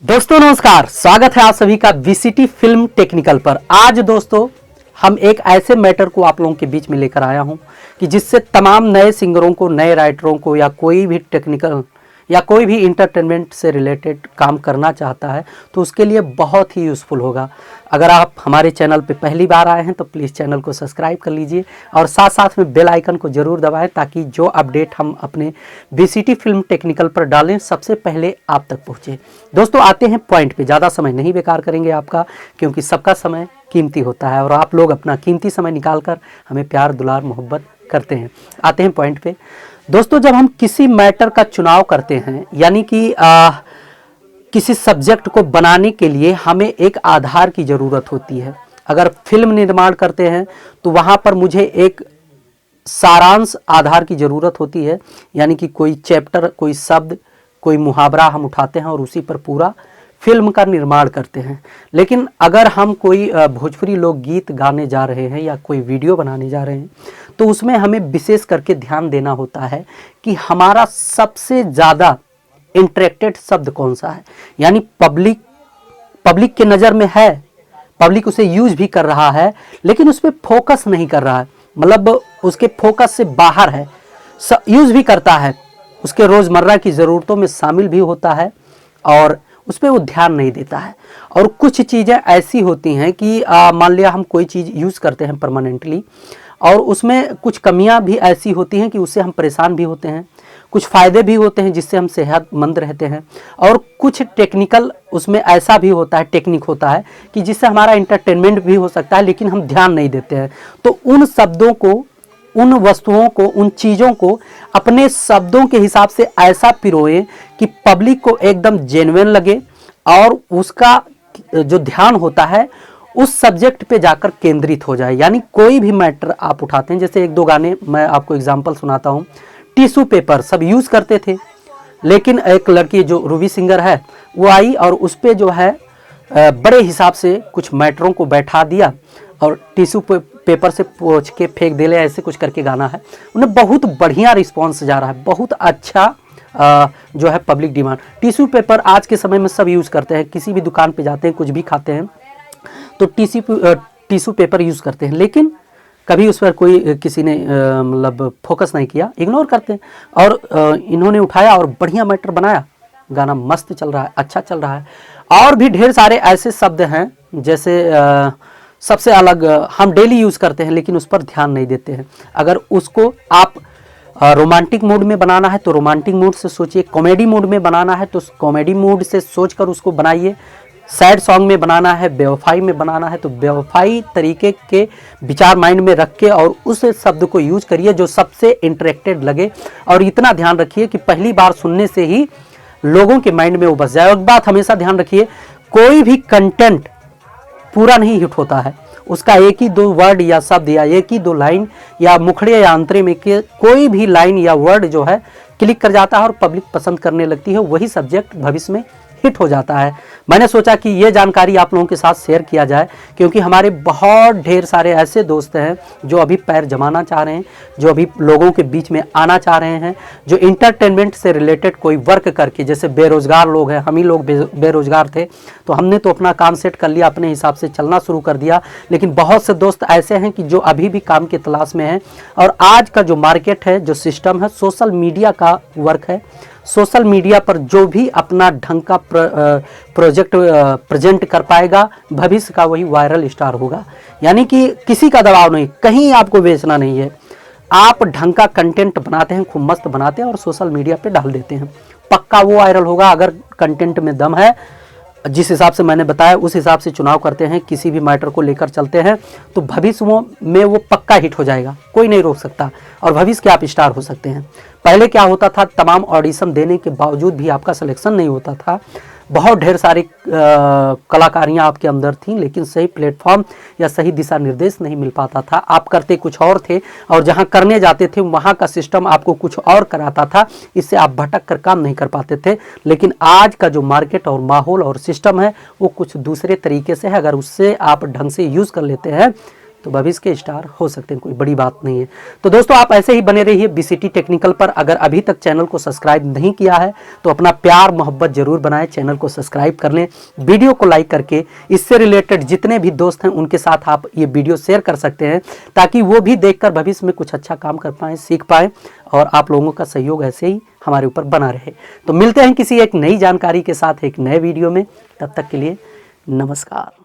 दोस्तों नमस्कार, स्वागत है आप सभी का वीसीटी फिल्म टेक्निकल पर। आज दोस्तों हम एक ऐसे मैटर को आप लोगों के बीच में लेकर आया हूं कि जिससे तमाम नए सिंगरों को, नए राइटरों को या कोई भी टेक्निकल या कोई भी इंटरटेनमेंट से रिलेटेड काम करना चाहता है तो उसके लिए बहुत ही यूज़फुल होगा। अगर आप हमारे चैनल पे पहली बार आए हैं तो प्लीज़ चैनल को सब्सक्राइब कर लीजिए और साथ साथ में बेल आइकन को ज़रूर दबाएं ताकि जो अपडेट हम अपने वीसीटी फिल्म टेक्निकल पर डालें सबसे पहले आप तक पहुँचे। दोस्तों आते हैं पॉइंट पे, ज़्यादा समय नहीं बेकार करेंगे आपका, क्योंकि सबका समय कीमती होता है और आप लोग अपना कीमती समय निकाल कर हमें प्यार दुलार मोहब्बत करते हैं। आते हैं पॉइंट पे। दोस्तों जब हम किसी मैटर का चुनाव करते हैं, यानी कि किसी सब्जेक्ट को बनाने के लिए हमें एक आधार की ज़रूरत होती है। अगर फिल्म निर्माण करते हैं तो वहाँ पर मुझे एक सारांश आधार की ज़रूरत होती है, यानी कि कोई चैप्टर, कोई शब्द, कोई मुहावरा हम उठाते हैं और उसी पर पूरा फिल्म का निर्माण करते हैं। लेकिन अगर हम कोई भोजपुरी लोकगीत गाने जा रहे हैं या कोई वीडियो बनाने जा रहे हैं तो उसमें हमें विशेष करके ध्यान देना होता है कि हमारा सबसे ज़्यादा इंटरेक्टेड शब्द कौन सा है, यानी पब्लिक के नज़र में है, पब्लिक उसे यूज भी कर रहा है लेकिन उस पर फोकस नहीं कर रहा है, मतलब उसके फोकस से बाहर है, यूज भी करता है, उसके रोज़मर्रा की ज़रूरतों में शामिल भी होता है और उस पर वो ध्यान नहीं देता है। और कुछ चीज़ें ऐसी होती हैं कि मान लिया हम कोई चीज़ यूज़ करते हैं परमानेंटली और उसमें कुछ कमियां भी ऐसी होती हैं कि उससे हम परेशान भी होते हैं, कुछ फ़ायदे भी होते हैं जिससे हम सेहतमंद रहते हैं, और कुछ टेक्निकल उसमें ऐसा भी होता है, टेक्निक होता है कि जिससे हमारा इंटरटेनमेंट भी हो सकता है लेकिन हम ध्यान नहीं देते हैं। तो उन शब्दों को, उन वस्तुओं को, उन चीज़ों को अपने शब्दों के हिसाब से ऐसा पिरोएं कि पब्लिक को एकदम जेन्युइन लगे और उसका जो ध्यान होता है उस सब्जेक्ट पे जाकर केंद्रित हो जाए। यानी कोई भी मैटर आप उठाते हैं, जैसे एक दो गाने मैं आपको एग्जांपल सुनाता हूँ। टिश्यू पेपर सब यूज़ करते थे, लेकिन एक लड़की जो रूबी सिंगर है वो आई और उस पर जो है बड़े हिसाब से कुछ मैटरों को बैठा दिया और टिश्यू पेपर से पोंछ के फेंक दे ले, ऐसे कुछ करके गाना है। उन्हें बहुत बढ़िया रिस्पॉन्स जा रहा है, बहुत अच्छा जो है पब्लिक डिमांड। टिश्यू पेपर आज के समय में सब यूज़ करते हैं, किसी भी दुकान पे जाते हैं, कुछ भी खाते हैं तो टिश्यू पेपर यूज़ करते हैं, लेकिन कभी उस पर कोई किसी ने मतलब फोकस नहीं किया, इग्नोर करते हैं। और इन्होंने उठाया और बढ़िया मैटर बनाया, गाना मस्त चल रहा है, अच्छा चल रहा है। और भी ढेर सारे ऐसे शब्द हैं, जैसे सबसे अलग हम डेली यूज़ करते हैं लेकिन उस पर ध्यान नहीं देते हैं। अगर उसको आप रोमांटिक मूड में बनाना है तो रोमांटिक मूड से सोचिए, कॉमेडी मूड में बनाना है तो कॉमेडी मूड से सोचकर उसको बनाइए, सैड सॉन्ग में बनाना है, बेवफाई में बनाना है तो बेवफाई तरीके के विचार माइंड में रख के और उस शब्द को यूज करिए जो सबसे इंटरेक्टेड लगे। और इतना ध्यान रखिए कि पहली बार सुनने से ही लोगों के माइंड में वो बस जाए। एक बात हमेशा ध्यान रखिए, कोई भी कंटेंट पूरा नहीं हिट होता है, उसका एक ही दो वर्ड या शब्द या एक ही दो लाइन या मुखड़े या अंतरे में के कोई भी लाइन या वर्ड जो है क्लिक कर जाता है और पब्लिक पसंद करने लगती है, वही सब्जेक्ट भविष्य में हिट हो जाता है। मैंने सोचा कि ये जानकारी आप लोगों के साथ शेयर किया जाए, क्योंकि हमारे बहुत ढेर सारे ऐसे दोस्त हैं जो अभी पैर जमाना चाह रहे हैं, जो अभी लोगों के बीच में आना चाह रहे हैं, जो इंटरटेनमेंट से रिलेटेड कोई वर्क करके, जैसे बेरोज़गार लोग हैं, हम ही लोग बेरोज़गार थे तो हमने तो अपना काम सेट कर लिया, अपने हिसाब से चलना शुरू कर दिया। लेकिन बहुत से दोस्त ऐसे हैं कि जो अभी भी काम की तलाश में हैं। और आज का जो मार्केट है, जो सिस्टम है, सोशल मीडिया का वर्क है। सोशल मीडिया पर जो भी अपना ढंग का प्रोजेक्ट प्रेजेंट कर पाएगा, भविष्य का वही वायरल स्टार होगा। यानी कि किसी का दबाव नहीं, कहीं आपको बेचना नहीं है, आप ढंग का कंटेंट बनाते हैं, खूब मस्त बनाते हैं और सोशल मीडिया पे डाल देते हैं, पक्का वो वायरल होगा अगर कंटेंट में दम है। जिस हिसाब से मैंने बताया उस हिसाब से चुनाव करते हैं, किसी भी मैटर को लेकर चलते हैं तो भविष्य में वो पक्का हिट हो जाएगा, कोई नहीं रोक सकता और भविष्य के आप स्टार हो सकते हैं। पहले क्या होता था, तमाम ऑडिशन देने के बावजूद भी आपका सिलेक्शन नहीं होता था, बहुत ढेर सारी कलाकारियाँ आपके अंदर थीं लेकिन सही प्लेटफॉर्म या सही दिशा निर्देश नहीं मिल पाता था, आप करते कुछ और थे और जहाँ करने जाते थे वहाँ का सिस्टम आपको कुछ और कराता था, इससे आप भटक कर काम नहीं कर पाते थे। लेकिन आज का जो मार्केट और माहौल और सिस्टम है वो कुछ दूसरे तरीके से है, अगर उससे आप ढंग से यूज़ कर लेते हैं तो भविष्य के स्टार हो सकते हैं, कोई बड़ी बात नहीं है। तो दोस्तों आप ऐसे ही बने रहिए बीसीटी टेक्निकल पर। अगर अभी तक चैनल को सब्सक्राइब नहीं किया है तो अपना प्यार मोहब्बत जरूर बनाएं, चैनल को सब्सक्राइब कर लें, वीडियो को लाइक करके इससे रिलेटेड जितने भी दोस्त हैं उनके साथ आप ये वीडियो शेयर कर सकते हैं, ताकि वो भी देखकर भविष्य में कुछ अच्छा काम कर पाएँ, सीख पाएँ, और आप लोगों का सहयोग ऐसे ही हमारे ऊपर बना रहे। तो मिलते हैं किसी एक नई जानकारी के साथ एक नए वीडियो में, तब तक के लिए नमस्कार।